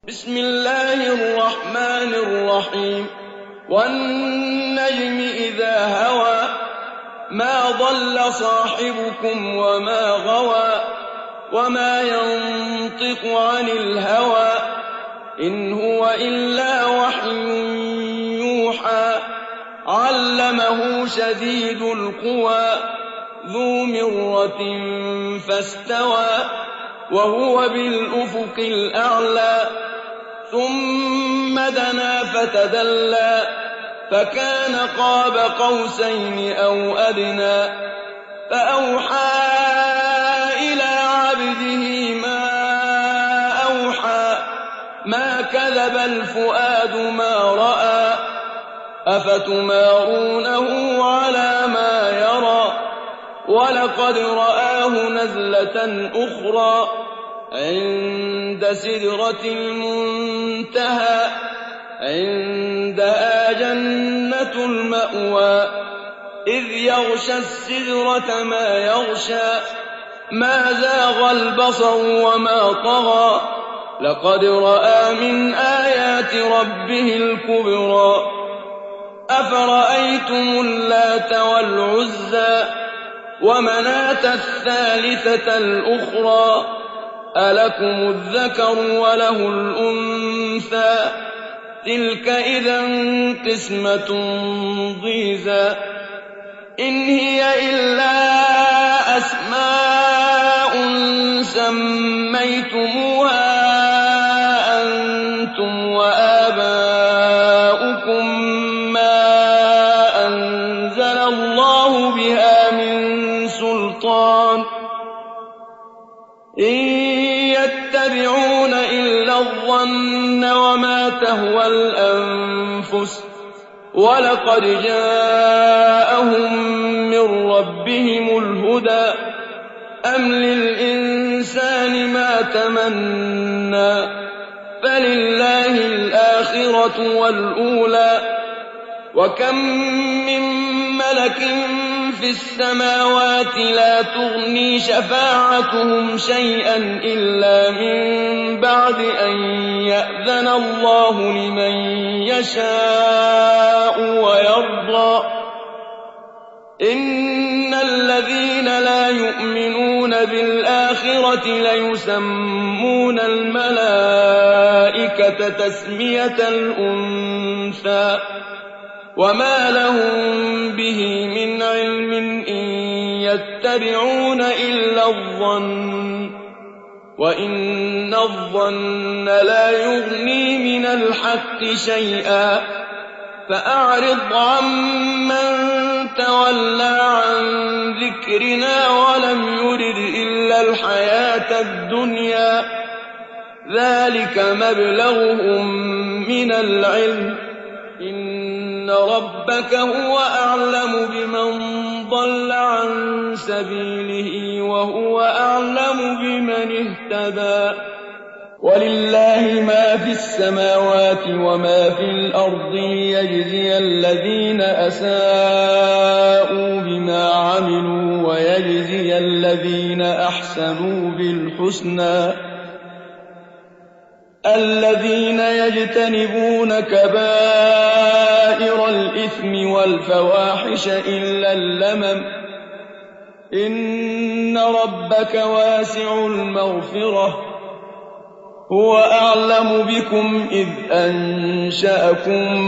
بسم الله الرحمن الرحيم والنجم إذا هوى ما ضل صاحبكم وما غوى وما ينطق عن الهوى إن هو إلا وحي يوحى علمه شديد القوى ذو مرة فاستوى وهو بالأفق الأعلى ثم دنا فتدلى فكان قاب قوسين أو أدنى فأوحى إلى عبده ما أوحى ما كذب الفؤاد ما رأى أفتمارونه على ما يرى ولقد رآه نزلة أخرى عند سدرة المنتهى عندها جنة المأوى إذ يغشى السدرة ما يغشى ما زاغ البصر وما طغى لقد رأى من آيات ربه الكبرى أفرأيتم اللات والعزى ومناة الثالثة الأخرى ألكم الذكر وله الأنثى تلك إذا قسمة ضيزى إن هي إلا أسماء سميتموها أنتم وآباؤكم ما أنزل الله بها من سلطان إن يتبعون إلا الظن وما تهوى الأنفس ولقد جاءهم من ربهم الهدى أم للإنسان ما تمنى فلله الآخرة والأولى وكم من ملك في السماوات لا تغني شفاعتهم شيئا إلا من بعد أن يأذن الله لمن يشاء ويرضى إن الذين لا يؤمنون بالآخرة ليسمون الملائكة تسمية الأنثى وما لهم به من علم إن يتبعون إلا الظن وإن الظن لا يغني من الحق شيئا فأعرض عمن تولى عن ذكرنا ولم يرد إلا الحياة الدنيا ذلك مبلغهم من العلم إن ربك هو أعلم بمن ضل عن سبيله وهو أعلم بمن اهتدى ولله ما في السماوات وما في الأرض ليجزي الذين أساءوا بما عملوا ويجزي الذين أحسنوا بالحسنى الذين يجتنبون كبائر الإثم والفواحش إلا اللمم إن ربك واسع المغفرة هو أعلم بكم إذ أنشأكم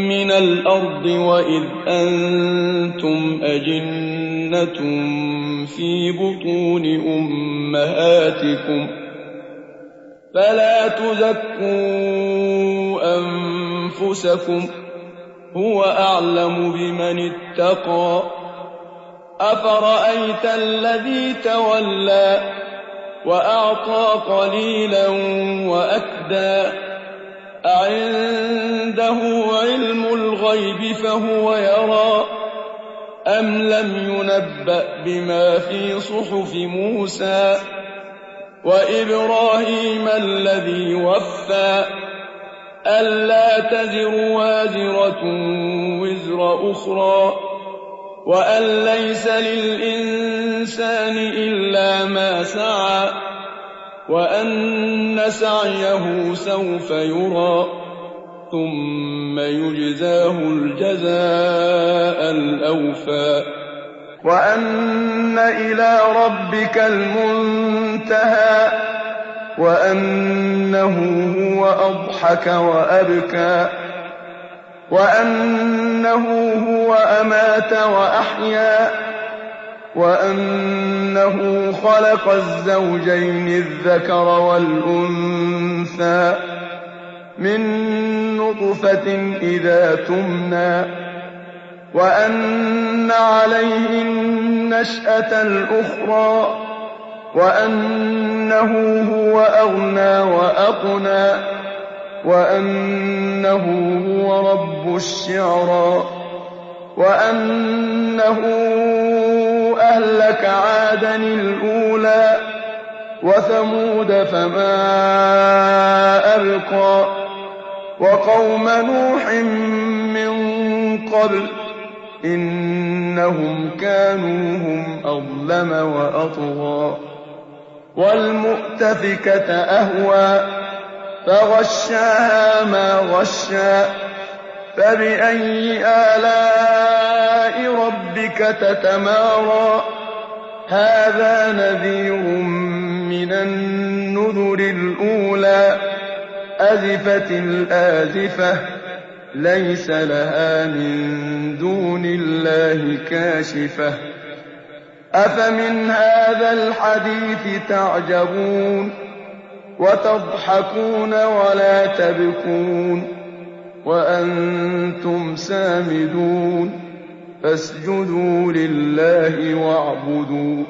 من الأرض وإذ أنتم أجنة في بطون أمهاتكم فلا تزكوا أنفسكم هو أعلم بمن اتقى أفرأيت الذي تولى وأعطى قليلا وأكدى أعنده علم الغيب فهو يرى أم لم ينبأ بما في صحف موسى وإبراهيم الذي وفى ألا تزر وازرة وزر أخرى وأن ليس للإنسان إلا ما سعى وأن سعيه سوف يرى ثم يجزاه الجزاء الأوفى وأن إلى ربك المنتهى وأنه هو أضحك وأبكى وأنه هو أمات وأحيا وأنه خلق الزوجين الذكر والأنثى من نطفة إذا تمنى وأن عليه النشأة الأخرى وأنه هو أغنى وأقنى وأنه هو رب الشعرى وأنه أهلك عادا الأولى وثمود فما أبقى وقوم نوح من قبل إنهم كانوا هم أظلم وأطغى والمؤتفكة أهوى فغشاها ما غشى فبأي آلاء ربك تتمارى هذا نذير من النذر الأولى أزفت الآزفة ليس لها من دون الله كاشفة أفمن هذا الحديث تعجبون وتضحكون ولا تبكون وأنتم سامدون فاسجدوا لله واعبدوا